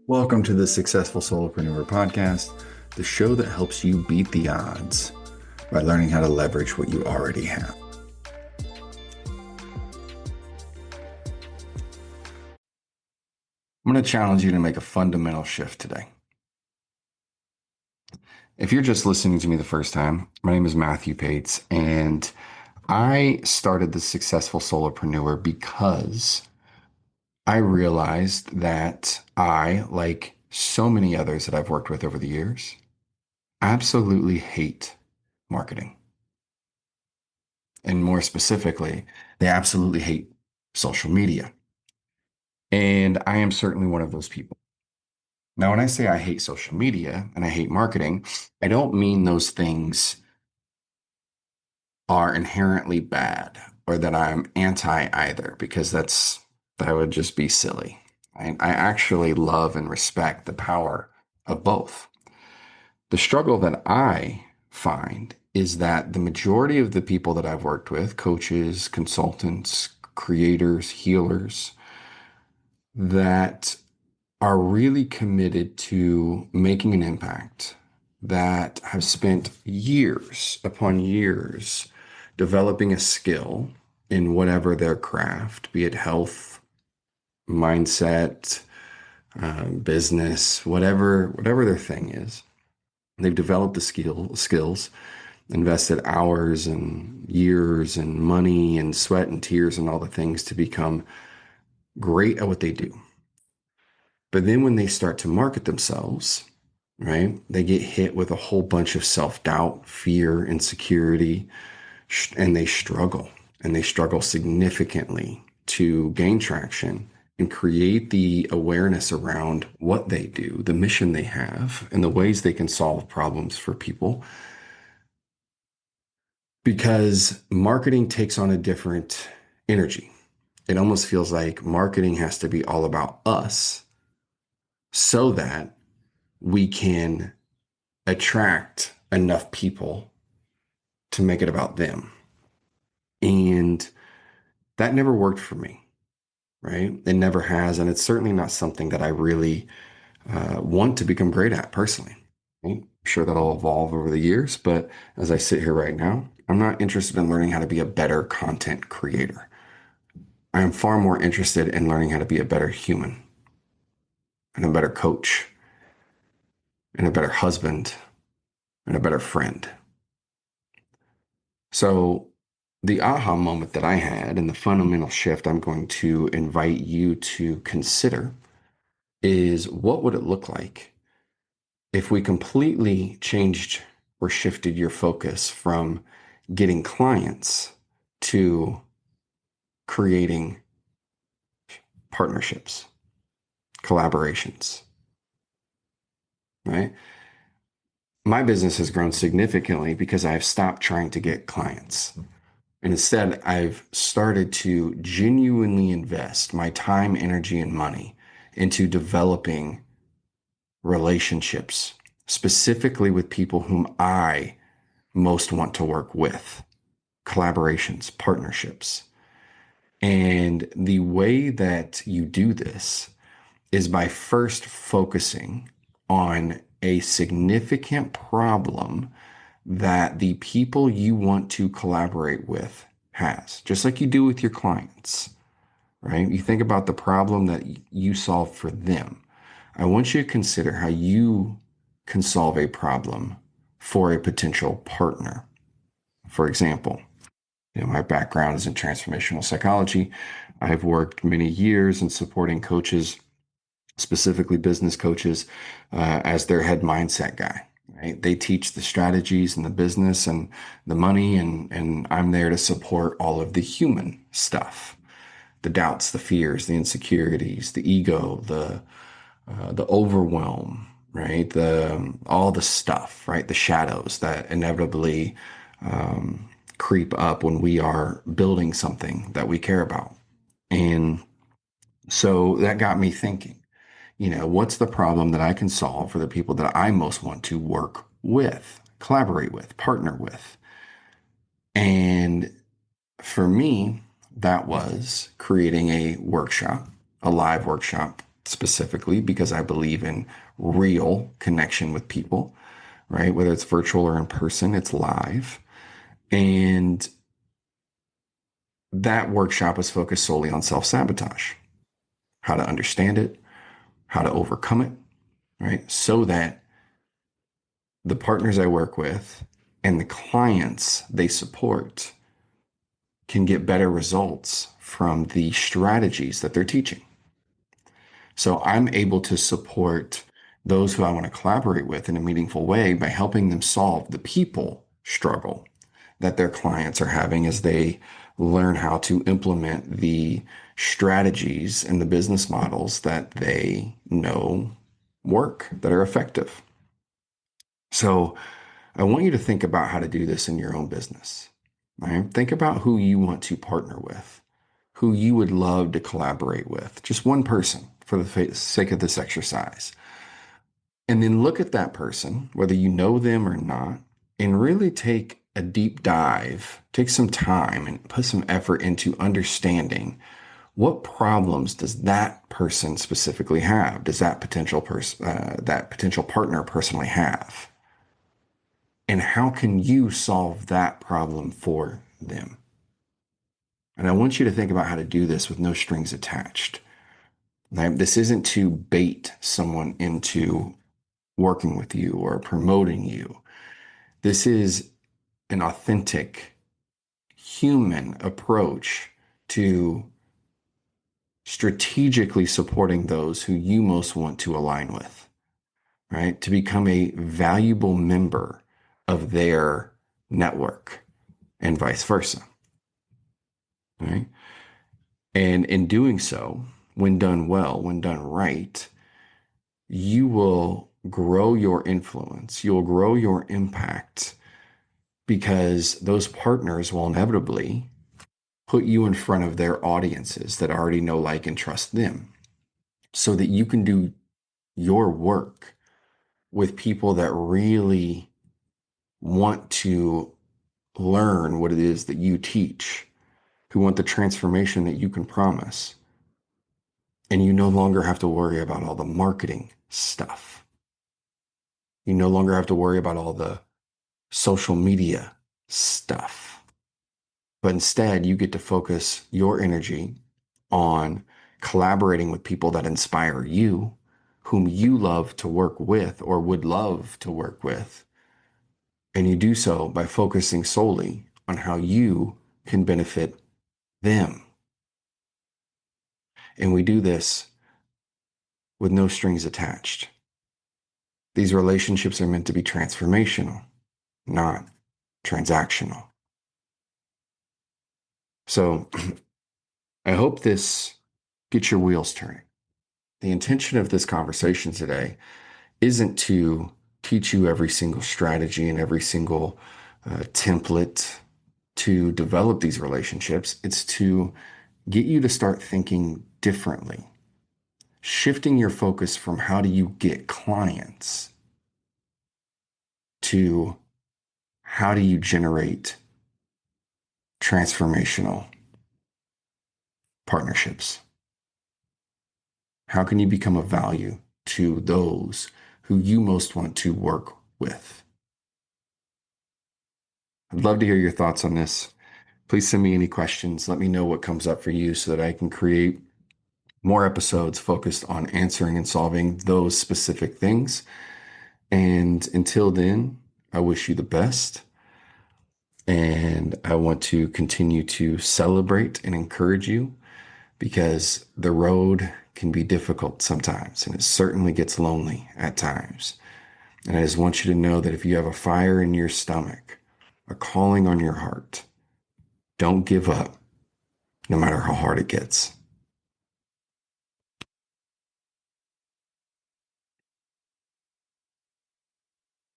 Welcome to the Successful Solopreneur Podcast, the show that helps you beat the odds by learning how to leverage what you already have. I'm going to challenge you to make a fundamental shift today. If you're just listening to me the first time, my name is Matthew Pates, and I started the Successful Solopreneur because I realized that I, like so many others that I've worked with over the years, absolutely hate marketing. And more specifically, they absolutely hate social media. And I am certainly one of those people. Now, when I say I hate social media and I hate marketing, I don't mean those things are inherently bad or that I'm anti either, because that would just be silly. I actually love and respect the power of both. The struggle that I find is that the majority of the people that I've worked with, coaches, consultants, creators, healers, that are really committed to making an impact, that have spent years upon years developing a skill in whatever their craft, be it health, mindset, business, whatever their thing is. They've developed the skills, invested hours and years and money and sweat and tears and all the things to become great at what they do. But then when they start to market themselves, right, they get hit with a whole bunch of self-doubt, fear, insecurity, and they struggle. And they struggle significantly to gain traction and create the awareness around what they do, the mission they have, and the ways they can solve problems for people. Because marketing takes on a different energy. It almost feels like marketing has to be all about us so that we can attract enough people to make it about them. And that never worked for me, right? It never has. And it's certainly not something that I really want to become great at personally. Right? I'm sure that'll evolve over the years. But as I sit here right now, I'm not interested in learning how to be a better content creator. I am far more interested in learning how to be a better human and a better coach and a better husband and a better friend. So the aha moment that I had and the fundamental shift I'm going to invite you to consider is, what would it look like if we completely changed or shifted your focus from getting clients to creating partnerships, collaborations, right? My business has grown significantly because I've stopped trying to get clients. And instead, I've started to genuinely invest my time, energy, and money into developing relationships, specifically with people whom I most want to work with, collaborations, partnerships. And the way that you do this is by first focusing on a significant problem that the people you want to collaborate with has, just like you do with your clients, right? You think about the problem that you solve for them. I want you to consider how you can solve a problem for a potential partner. For example, my background is in transformational psychology. I've worked many years in supporting coaches, specifically business coaches, as their head mindset guy. Right? They teach the strategies and the business and the money, and I'm there to support all of the human stuff, the doubts, the fears, the insecurities, the ego, the overwhelm, right? The all the stuff, right? The shadows that inevitably creep up when we are building something that we care about. And so that got me thinking, what's the problem that I can solve for the people that I most want to work with, collaborate with, partner with? And for me, that was creating a workshop, a live workshop specifically because I believe in real connection with people, right? Whether it's virtual or in person, it's live. And that workshop was focused solely on self-sabotage, how to understand it, how to overcome it, right? So that the partners I work with and the clients they support can get better results from the strategies that they're teaching. So I'm able to support those who I want to collaborate with in a meaningful way by helping them solve the people struggle that their clients are having as they learn how to implement the strategies and the business models that they know work, that are effective. So I want you to think about how to do this in your own business. Right? Think about who you want to partner with, who you would love to collaborate with, just one person for the sake of this exercise. And then look at that person, whether you know them or not, and really take a deep dive, take some time and put some effort into understanding what problems does that person specifically have? Does that that potential partner personally have? And how can you solve that problem for them? And I want you to think about how to do this with no strings attached. Right? This isn't to bait someone into working with you or promoting you. This is an authentic human approach to strategically supporting those who you most want to align with, right? To become a valuable member of their network and vice versa, right? And in doing so, when done well, when done right, you will grow your influence, you'll grow your impact because those partners will inevitably put you in front of their audiences that already know, like, and trust them so that you can do your work with people that really want to learn what it is that you teach, who want the transformation that you can promise. And you no longer have to worry about all the marketing stuff. You no longer have to worry about all the social media stuff. But instead, you get to focus your energy on collaborating with people that inspire you, whom you love to work with or would love to work with. And you do so by focusing solely on how you can benefit them. And we do this with no strings attached. These relationships are meant to be transformational, not transactional. So I hope this gets your wheels turning. The intention of this conversation today isn't to teach you every single strategy and every single template to develop these relationships. It's to get you to start thinking differently, shifting your focus from how do you get clients to how do you generate transformational partnerships? How can you become of value to those who you most want to work with? I'd love to hear your thoughts on this. Please send me any questions. Let me know what comes up for you so that I can create more episodes focused on answering and solving those specific things. And until then, I wish you the best. And I want to continue to celebrate and encourage you because the road can be difficult sometimes, and it certainly gets lonely at times. And I just want you to know that if you have a fire in your stomach, a calling on your heart, don't give up, no matter how hard it gets.